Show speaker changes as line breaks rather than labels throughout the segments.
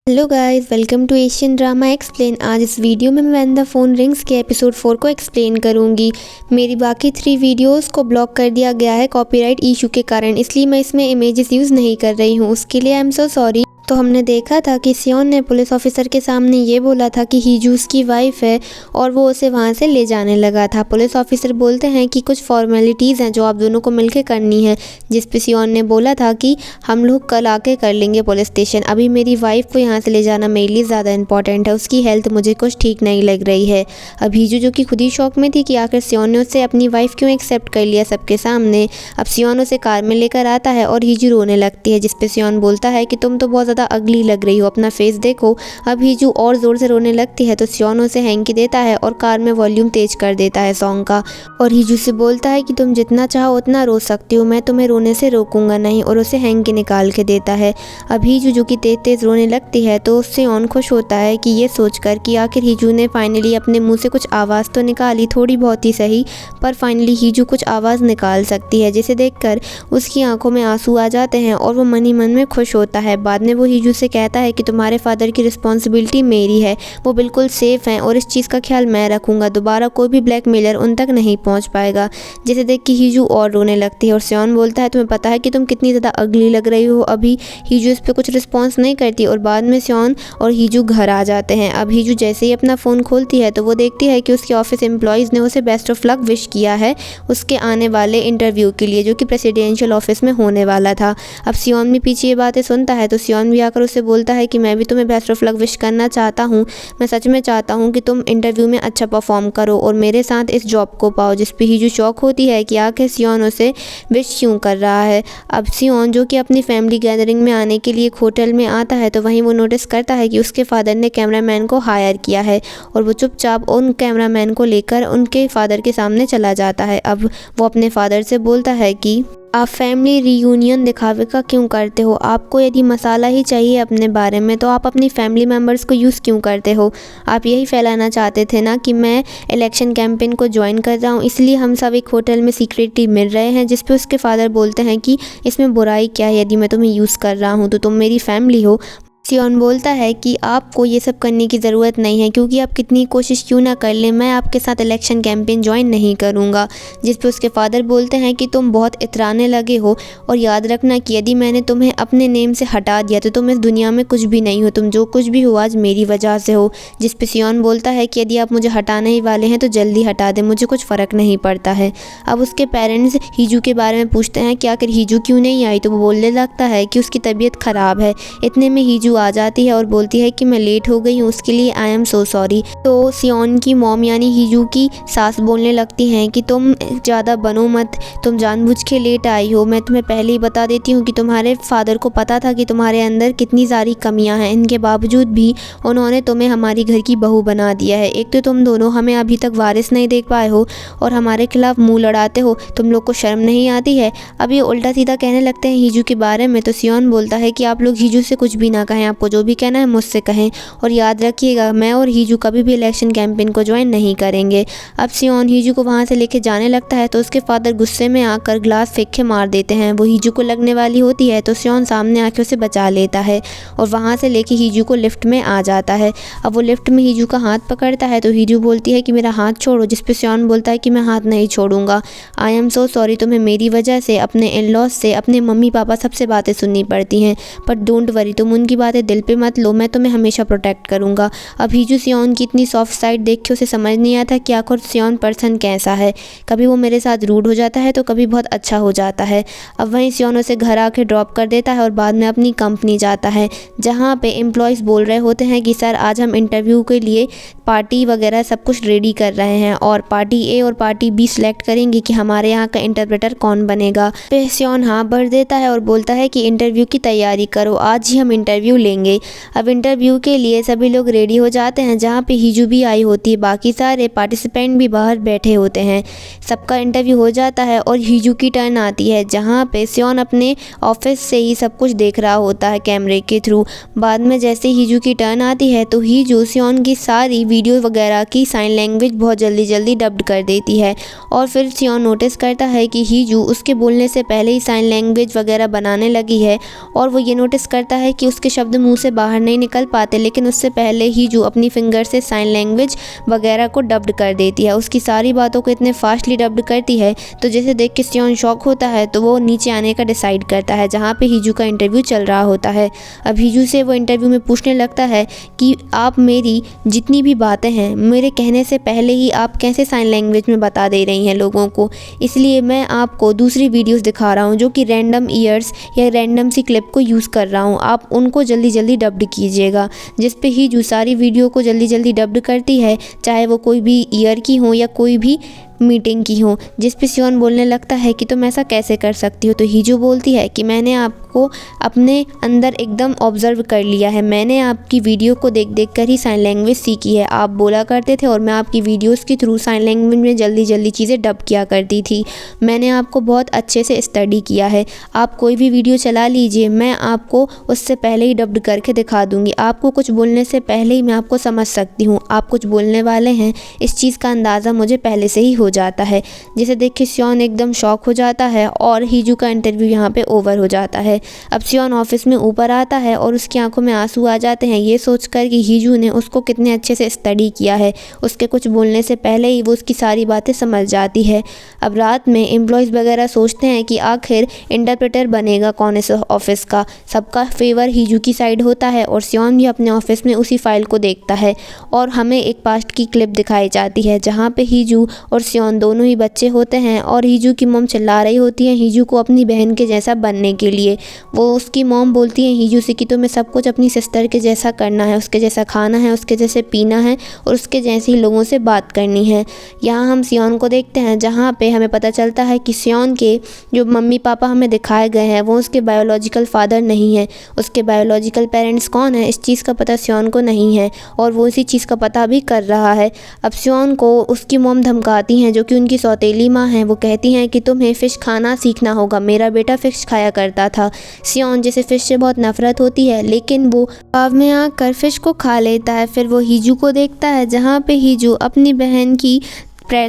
Hello guys, welcome to Asian drama explain. आज इस video में मैं व्हेन द फोन रिंग्स के एपिसोड 4 को एक्सप्लेन करूंगी। मेरी बाकी 3 वीडियोस को ब्लॉक कर दिया गया है कॉपीराइट इशू के कारण, इसलिए मैं इसमें इमेजेस यूज़ नहीं कर रही हूँ। उसके लिए आई एम सो सॉरी। तो हमने देखा था कि सियोन ने पुलिस ऑफिसर के सामने ये बोला था कि हीजू उसकी वाइफ है और वो उसे वहाँ से ले जाने लगा था। पुलिस ऑफिसर बोलते हैं कि कुछ फॉर्मेलिटीज़ हैं जो आप दोनों को मिलकर करनी है, जिस पे सियोन ने बोला था कि हम लोग कल आके कर लेंगे पुलिस स्टेशन। अभी मेरी वाइफ को यहाँ से ले जाना मेरे लिए ज़्यादा इंपॉर्टेंट है, उसकी हेल्थ मुझे कुछ ठीक नहीं लग रही है। अब हीजू जो कि खुद ही शौक में थी कि आखिर सियोन ने उससे अपनी वाइफ क्यों एक्सेप्ट कर लिया सबके सामने। अब सियोन उसे कार में लेकर आता है और हीजू रोने लगती है, जिसपे सियोन बोलता है कि तुम तो बहुत ज़्यादा अगली लग रही हो, अपना फेस देखो। अब हीजू और ज़ोर से रोने लगती है तो सियोन उसे हैंकी देता है और कार में वॉल्यूम तेज कर देता है सॉन्ग का, और हीजू से बोलता है कि तुम जितना चाहो उतना रो सकती हो, मैं तुम्हें रोने से रोकूंगा नहीं, और उसे हैंकी निकाल के देता है। अब हीजू जो कि तेज तेज रोने लगती है तो सियोन खुश होता है कि ये सोचकर कि आखिर हीजू ने फाइनली अपने मुंह से कुछ आवाज़ तो निकाली, थोड़ी बहुत ही सही, पर फाइनली हीजू कुछ आवाज़ निकाल सकती है, जिसे देखकर उसकी आंखों में आंसू आ जाते हैं और वो मन ही मन में खुश होता है। बाद में वो हीजू से कहता है कि तुम्हारे फादर की रिस्पॉन्सिबिलिटी मेरी है, वो बिल्कुल सेफ़ हैं और इस चीज़ का ख्याल मैं रखूँगा, दोबारा कोई भी ब्लैकमेलर उन तक नहीं पहुँच पाएगा। जिसे देख के हीजू और रोने लगती है और सियोन बोलता है तुम्हें पता है कि तुम कितनी ज़्यादा अगली लग रही हो। अभी हीजू इस पर कुछ रिस्पॉन्स नहीं करती और बाद में सियोन और हीजू घर आ जाते हैं। अब हीजू जैसे ही अपना फ़ोन खोलती है तो वो देखती है कि उसके ऑफिस एम्प्लॉयज़ ने उसे बेस्ट ऑफ लक विश किया है उसके आने वाले इंटरव्यू के लिए, जो कि प्रेसिडेंशियल ऑफिस में होने वाला था। अब सियोन भी पीछे ये बातें सुनता है तो सियोन भी आकर उसे बोलता है कि मैं भी तुम्हें बेस्ट ऑफ लक विश करना चाहता हूँ, मैं सच में चाहता हूँ कि तुम इंटरव्यू में अच्छा परफॉर्म करो और मेरे साथ इस जॉब को पाओ। जिस पे हीजू शॉक होती है कि आखिर सियोन उसे विश क्यों कर रहा है। अब सियोन जो कि अपनी फैमिली गैदरिंग में आने के लिए एक होटल में आता है तो वहीं वो नोटिस करता है कि उसके फादर ने कैमरामैन को हायर किया है और वो चुपचाप उन कैमरामैन को लेकर उनके फादर के सामने चला जाता है। अब वो अपने फादर से बोलता है कि आप फैमिली रीयूनियन दिखावे का क्यों करते हो, आपको यदि मसाला ही चाहिए अपने बारे में तो आप अपनी फैमिली मेम्बर्स को यूज़ क्यों करते हो। आप यही फैलाना चाहते थे ना कि मैं इलेक्शन कैंपेन को ज्वाइन कर रहा हूँ, इसलिए हम सब एक होटल में सीक्रेटली मिल रहे हैं। जिस पे उसके फादर बोलते हैं कि इसमें बुराई क्या है, यदि मैं तुम्हें यूज़ कर रहा हूँ तो तुम मेरी फैमिली हो। सियोन बोलता है कि आपको ये सब करने की ज़रूरत नहीं है, क्योंकि आप कितनी कोशिश क्यों ना कर लें मैं आपके साथ इलेक्शन कैंपेन ज्वाइन नहीं करूँगा। जिस पे उसके फादर बोलते हैं कि तुम बहुत इतराने लगे हो और याद रखना कि यदि मैंने तुम्हें अपने नेम से हटा दिया तो तुम इस दुनिया में कुछ भी नहीं हो, तुम जो कुछ भी हो आज मेरी वजह से हो। जिस पे सियोन बोलता है कि यदि आप मुझे हटाने ही वाले हैं तो जल्दी हटा दें, मुझे कुछ फ़र्क नहीं पड़ता है। अब उसके पेरेंट्स हीजू के बारे में पूछते हैं कि आखिर हीजू क्यों नहीं आई, तो वो बोलने लगता है कि उसकी तबीयत ख़राब है। इतने में हीजू आ जाती है और बोलती है कि मैं लेट हो गई हूँ, उसके लिए आई एम सो सॉरी। तो सियोन की मॉम यानी हीजू की सास बोलने लगती हैं कि तुम ज़्यादा बनो मत, तुम जानबूझ के लेट आई हो। मैं तुम्हें पहले ही बता देती हूँ कि तुम्हारे फादर को पता था कि तुम्हारे अंदर कितनी सारी कमियाँ हैं, इनके बावजूद भी उन्होंने तुम्हें हमारी घर की बहू बना दिया है। एक तो तुम दोनों हमें अभी तक वारिस नहीं देख पाए हो और हमारे खिलाफ मुँह लड़ाते हो, तुम लोग को शर्म नहीं आती है। अब ये उल्टा सीधा कहने लगते हैं हीजू के बारे में। तो सियोन बोलता है कि आप लोग हीजू से कुछ भी ना कहें, आपको जो भी कहना है मुझसे कहें, और याद रखिएगा मैं और हीजू कभी भी इलेक्शन कैंपेन को ज्वाइन नहीं करेंगे। अब सियोन हीजू को वहाँ से लेके जाने लगता है तो उसके फादर गुस्से में आकर ग्लास फेंक के मार देते हैं। वो हीजू को लगने वाली होती है तो सियोन सामने आके उसे बचा लेता है और वहाँ से लेके हीजू को लिफ्ट में आ जाता है। अब वो लिफ्ट में हीजू का हाथ पकड़ता है तो हीजू बोलती है कि मेरा हाथ छोड़ो, जिस पे सियोन बोलता है कि मैं हाथ नहीं छोड़ूंगा, आई एम सो सॉरी, तुम्हें मेरी वजह से अपने इन लॉज से अपने मम्मी पापा सबसे बातें सुननी पड़ती हैं, पर डोंट वरी, तुम उनकी बातें दिल पे मत लो, मैं तुम्हें हमेशा प्रोटेक्ट करूंगा। अब हीजू सियोन की इतनी सॉफ्ट साइड देख के उसे समझ नहीं आता कि आखिर सियोन पर्सन कैसा है, कभी वो मेरे साथ रूड हो जाता है तो कभी बहुत अच्छा हो जाता है। अब वहीं सियोन उसे घर आके ड्रॉप कर देता है और बाद में अपनी कंपनी जाता है, जहाँ पे एम्प्लॉयज़ बोल रहे होते हैं कि सर आज हम इंटरव्यू के लिए पार्टी वगैरह सब कुछ रेडी कर रहे हैं और पार्टी ए और पार्टी बी सिलेक्ट करेंगे कि हमारे यहाँ का इंटरप्रेटर कौन बनेगा। फिर सियोन हाँ भर देता है और बोलता है कि इंटरव्यू की तैयारी करो, आज ही हम इंटरव्यू लेंगे। अब इंटरव्यू के लिए सभी लोग रेडी हो जाते हैं, जहाँ पे हीजू भी आई होती है, बाकी सारे पार्टिसिपेंट भी बाहर बैठे होते हैं। सबका इंटरव्यू हो जाता है और हीजू की टर्न आती है, जहाँ पे सियोन अपने ऑफिस से ही सब कुछ देख रहा होता है कैमरे के थ्रू। बाद में जैसे हीजू की टर्न आती है तो हीजू सियोन की सारी वीडियो वगैरह की साइन लैंग्वेज बहुत जल्दी जल्दी डब्ड कर देती है और फिर सियोन नोटिस करता है कि हीजू उसके बोलने से पहले ही साइन लैंग्वेज वगैरह बनाने लगी है और वो ये नोटिस करता है कि उसके शब्द शब्द मुंह से बाहर नहीं निकल पाते, लेकिन उससे पहले ही जो अपनी फिंगर से साइन लैंग्वेज वगैरह को डब्ड कर देती है। उसकी सारी बातों को इतने फास्टली डब्ड करती है तो जिसे देख के सियोन शॉक होता है, तो वो नीचे आने का डिसाइड करता है जहाँ पे हीजू का इंटरव्यू चल रहा होता है। अब हीजू से वो इंटरव्यू में पूछने लगता है कि आप मेरी जितनी भी बातें हैं मेरे कहने से पहले ही आप कैसे साइन लैंग्वेज में बता दे रही हैं लोगों को, इसलिए मैं आपको दूसरी वीडियोस दिखा रहा हूँ जो कि रैंडम ईयर्स या रैंडम सी क्लिप को यूज़ कर रहा हूँ, आप उनको जल्दी जल्दी डब्ड कीजिएगा। जिस पे हीजू सारी वीडियो को जल्दी जल्दी डब्ड करती है, चाहे वो कोई भी ईयर की हो या कोई भी मीटिंग की हो। जिस पे सियोन बोलने लगता है कि तुम ऐसा कैसे कर सकती हो, तो हीजू बोलती है कि मैंने आपको अपने अंदर एकदम ऑब्जर्व कर लिया है, मैंने आपकी वीडियो को देख देख कर ही साइन लैंग्वेज सीखी है। आप बोला करते थे और मैं आपकी वीडियोस के थ्रू साइन लैंग्वेज में जल्दी जल्दी चीज़ें डब किया करती थी। मैंने आपको बहुत अच्छे से स्टडी किया है, आप कोई भी वीडियो चला लीजिए, मैं आपको उससे पहले ही डब्ड करके दिखा दूँगी। आपको कुछ बोलने से पहले ही मैं आपको समझ सकती हूँ, आप कुछ बोलने वाले हैं, इस चीज़ का अंदाज़ा मुझे पहले से ही हो जाता है। जिसे देख के सियोन एकदम शॉक हो जाता है और हीजू का इंटरव्यू यहाँ पे ओवर हो जाता है। अब सियोन ऑफिस में ऊपर आता है और उसकी आंखों में आंसू आ जाते हैं, ये सोचकर कि हीजू ने उसको कितने अच्छे से स्टडी किया है, उसके कुछ बोलने से पहले ही वो उसकी सारी बातें समझ जाती है। अब रात में एम्प्लॉयज़ वगैरह सोचते हैं कि आखिर इंटरप्रेटर बनेगा कौन इस ऑफिस का। सबका फेवर हीजू की साइड होता है और सियोन भी अपने ऑफिस में उसी फाइल को देखता है और हमें एक पास्ट की क्लिप दिखाई जाती है जहाँ पे हीजू और सियोन दोनों ही बच्चे होते हैं और हीजू की मॉम चिल्ला रही होती है हीजू को अपनी बहन के जैसा बनने के लिए। वो उसकी मॉम बोलती है हीजू से कि तुम्हें सब कुछ अपनी सिस्टर के जैसा करना है, उसके जैसा खाना है, उसके जैसे पीना है और उसके जैसे ही लोगों से बात करनी है। यहाँ हम सियोन को देखते हैं जहाँ पे हमें पता चलता है कि सियोन के जो मम्मी पापा हमें दिखाए गए हैं वो उसके बायोलॉजिकल फादर नहीं है। उसके बायोलॉजिकल पेरेंट्स कौन है इस चीज़ का पता सियोन को नहीं है और वो इसी चीज़ का पता भी कर रहा है। अब सियोन को उसकी मॉम धमकाती हैं जो कि उनकी सौतेली माँ हैं, वो कहती हैं कि तुम्हें फ़िश खाना सीखना होगा, मेरा बेटा फ़िश खाया करता था। सियोन जिसे फ़िश से बहुत नफ़रत होती है लेकिन वो भाव में आकर फ़िश को खा लेता है। फिर वो हीजू को देखता है जहाँ पे हीजू अपनी बहन की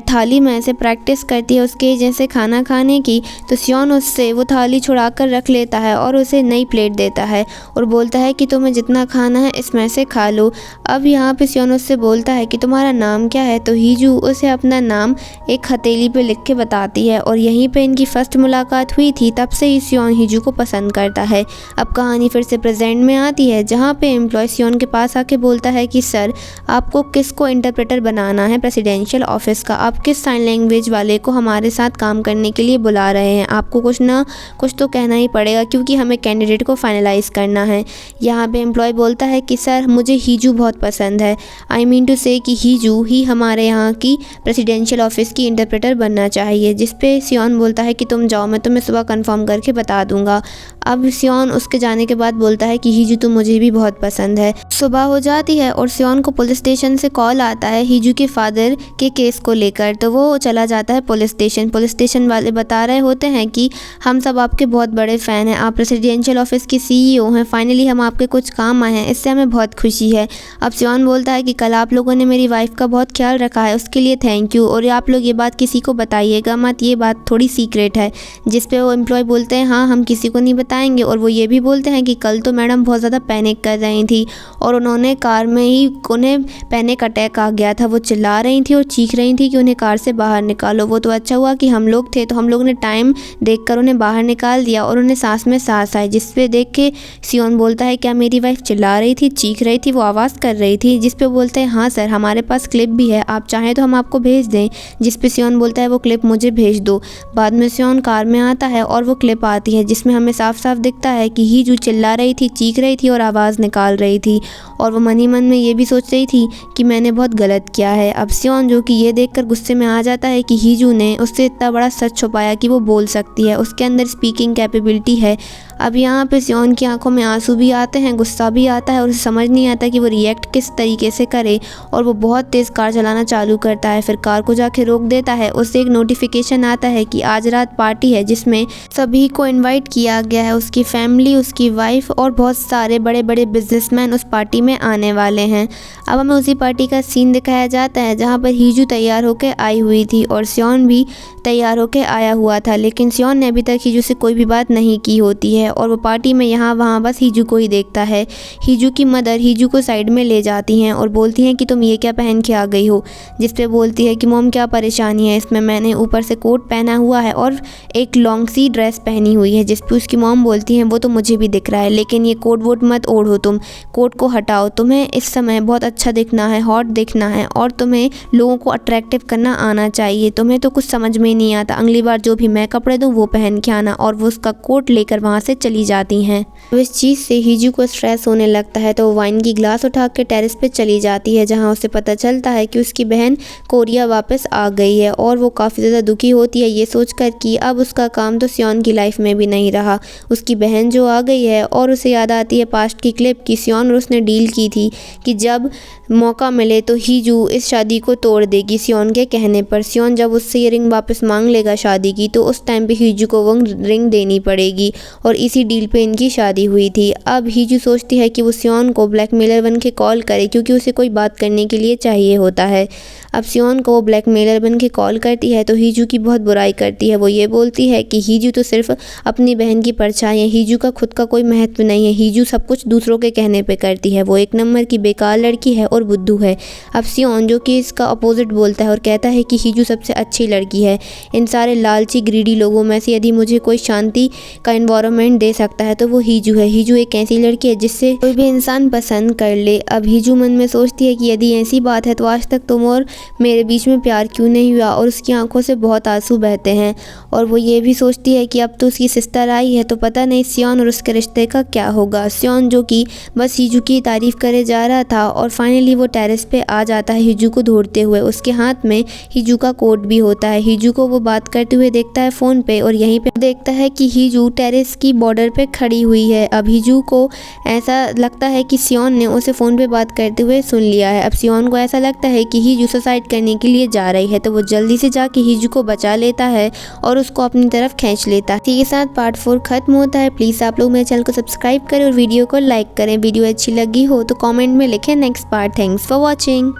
थाली में ऐसे प्रैक्टिस करती है उसके जैसे खाना खाने की, तो सियोन उससे वो थाली छुड़ा कर रख लेता है और उसे नई प्लेट देता है और बोलता है कि तुम्हें जितना खाना है इसमें से खा लो। अब यहाँ पे सियोन उससे बोलता है कि तुम्हारा नाम क्या है, तो हीजू उसे अपना नाम एक हथेली पे लिख के बताती है और यहीं पे इनकी फर्स्ट मुलाकात हुई थी, तब से ही सियोन हीजू को पसंद करता है। अब कहानी फिर से प्रेजेंट में आती है जहाँ पे एम्प्लॉय सियोन के पास आके बोलता है कि सर आपको किसको इंटरप्रेटर बनाना है प्रेसिडेंशियल ऑफिस, आप किस साइन लैंग्वेज वाले को हमारे साथ काम करने के लिए बुला रहे हैं, आपको कुछ ना कुछ तो कहना ही पड़ेगा क्योंकि हमें कैंडिडेट को फाइनलाइज करना है। यहाँ पे एम्प्लॉय बोलता है कि सर मुझे हीजू बहुत पसंद है, आई मीन टू से कि हीजू ही हमारे यहाँ की प्रेसिडेंशियल ऑफिस की इंटरप्रेटर बनना चाहिए। जिस पे सियोन बोलता है कि तुम जाओ, मैं तुम्हें सुबह कंफर्म करके बता दूंगा। अब सियोन उसके जाने के बाद बोलता है कि हीजू तो मुझे भी बहुत पसंद है। सुबह हो जाती है और सियोन को पुलिस स्टेशन से कॉल आता है हीजू के फादर के केस को लेकर, तो वो चला जाता है पुलिस स्टेशन। पुलिस स्टेशन वाले बता रहे होते हैं कि हम सब आपके बहुत बड़े फ़ैन हैं, आप प्रेसिडेंशियल ऑफिस के CEO हैं, फाइनली हम आपके कुछ काम आए हैं, इससे हमें बहुत खुशी है। अब सियोन बोलता है कि कल आप लोगों ने मेरी वाइफ का बहुत ख्याल रखा है, उसके लिए थैंक यू, और आप लोग ये बात किसी को बताइएगा मत, ये बात थोड़ी सीक्रेट है। जिस पे वो एम्प्लॉय बोलते हैं हाँ हम किसी को नहीं बताएंगे, और वो ये भी बोलते हैं कि कल तो मैडम बहुत ज़्यादा पैनिक कर रही थी और उन्होंने कार में ही उन्हें पैनिक अटैक आ गया था, वो चिल्ला रही थी और चीख रही थी कि उन्हें कार से बाहर निकालो। वो तो अच्छा हुआ कि हम लोग थे, तो हम लोग ने टाइम देखकर उन्हें बाहर निकाल दिया और उन्हें सांस में सांस आई। जिस पे देख के सियोन बोलता है क्या मेरी वाइफ चिल्ला रही थी, चीख रही थी, वो आवाज़ कर रही थी? जिस पे बोलते हैं हाँ सर हमारे पास क्लिप भी है, आप चाहें तो हम आपको भेज दें। जिस पे सियोन बोलता है वो क्लिप मुझे भेज दो। बाद में सियोन कार में आता है और वो क्लिप आती है जिसमें हमें साफ साफ दिखता है कि हीजू चिल्ला रही थी, चीख रही थी और आवाज़ निकाल रही थी, और वो मन ही मन में ये भी सोच रही थी कि मैंने बहुत गलत किया है। अब सियोन जो कि ये देखकर गुस्से में आ जाता है कि हीजू ने उससे इतना बड़ा सच छुपाया कि वो बोल सकती है, उसके अंदर स्पीकिंग कैपेबिलिटी है। अब यहाँ पे सियोन की आंखों में आंसू भी आते हैं, गुस्सा भी आता है और उसे समझ नहीं आता कि वो रिएक्ट किस तरीके से करे, और वो बहुत तेज़ कार चलाना चालू करता है। फिर कार को जाके रोक देता है। उससे एक नोटिफिकेशन आता है कि आज रात पार्टी है जिसमें सभी को इन्वाइट किया गया है, उसकी फैमिली, उसकी वाइफ और बहुत सारे बड़े बड़े बिजनेसमैन उस पार्टी में आने वाले हैं। अब हमें उसी पार्टी का सीन दिखाया जाता है जहाँ पर हीजू तैयार होकर आई हुई थी और सियोन भी तैयार होकर आया हुआ था, लेकिन सियोन ने अभी तक हीजू से कोई भी बात नहीं की होती है है और वो पार्टी में यहाँ वहाँ बस हीजू को ही देखता है। हीजू की मदर हीजू को साइड में ले जाती हैं और बोलती हैं कि तुम ये क्या पहन के आ गई हो, जिस पे बोलती है कि मॉम क्या परेशानी है, इसमें मैंने ऊपर से कोट पहना हुआ है और एक लॉन्ग सी ड्रेस पहनी हुई है। जिस पे उसकी मॉम बोलती हैं वो तो मुझे भी दिख रहा है, लेकिन ये कोट वोट मत ओढ़ो, तुम कोट को हटाओ, तुम्हें इस समय बहुत अच्छा दिखना है, हॉट दिखना है और तुम्हें लोगों को अट्रैक्टिव करना आना चाहिए। तुम्हें तो कुछ समझ में ही नहीं आता, अगली बार जो भी मैं कपड़े दूँ वो पहन के आना। और वो उसका कोट लेकर वहाँ से चली जाती हैं। तो इस चीज़ से हीजू को स्ट्रेस होने लगता है, तो वो वाइन की ग्लास उठा के टेरेस पे चली जाती है, जहाँ उसे पता चलता है कि उसकी बहन कोरिया वापस आ गई है। और वो काफ़ी ज़्यादा दुखी होती है ये सोचकर कि अब उसका काम तो सियोन की लाइफ में भी नहीं रहा, उसकी बहन जो आ गई है। और उसे याद आती है पास्ट की क्लिप की सियोन और उसने डील की थी कि जब मौका मिले तो हीजू इस शादी को तोड़ देगी सियोन के कहने पर। सियोन जब उससे ये रिंग वापस मांग लेगा शादी की, तो उस टाइम पे हीजू को वो रिंग देनी पड़ेगी और इसी डील पे इनकी शादी हुई थी। अब हीजू सोचती है कि वो सियोन को ब्लैकमेलर बन के कॉल करे, क्योंकि उसे कोई बात करने के लिए चाहिए होता है। अब सियोन को वो ब्लैकमेलर बन के कॉल करती है तो हीजू की बहुत बुराई करती है। वो ये बोलती है कि हीजू तो सिर्फ अपनी बहन की परछाई है, हीजू का खुद का कोई महत्व नहीं है, हीजू सब कुछ दूसरों के कहने पे करती है, वो एक नंबर की बेकार लड़की है और बुद्धू है। अब सियोन जो कि इसका अपोजिट बोलता है और कहता है कि हीजू सबसे अच्छी लड़की है, इन सारे लालची ग्रीडी लोगों में से यदि मुझे कोई शांति का एनवायरनमेंट दे सकता है तो वो हीजू है। हीजू एक ऐसी लड़की है जिससे कोई भी इंसान पसंद कर ले। अब हीजू मन में सोचती है कि यदि ऐसी बात है तो आज तक तुम और मेरे बीच में प्यार क्यों नहीं हुआ, और उसकी आंखों से बहुत आंसू बहते हैं। और वो ये भी सोचती है कि अब तो उसकी सिस्टर आई है तो पता नहीं सियोन और उसके रिश्ते का क्या होगा। सियोन जो कि बस हीजू की तारीफ करे जा रहा था और फाइनली वो टेरेस पे आ जाता है हीजू को ढूंढते हुए। उसके हाथ में हीजू का कोट भी होता है। हीजू को वो बात करते हुए देखता है फ़ोन पे और यहीं पे देखता है कि हीजू टेरेस की बॉर्डर पे खड़ी हुई है। अब हीजू को ऐसा लगता है कि सियोन ने उसे फ़ोन पे बात करते हुए सुन लिया है। अब सियोन को ऐसा लगता है कि हीजू सुसाइड करने के लिए जा रही है, तो वो जल्दी से जाके हीजू को बचा लेता है और उसको अपनी तरफ खींच लेता है। इसी के साथ पार्ट 4 खत्म होता है। प्लीज़ आप लोग मेरे चैनल को सब्सक्राइब करें और वीडियो को लाइक करें। वीडियो अच्छी लगी हो तो कमेंट में लिखें next part. Thanks for watching.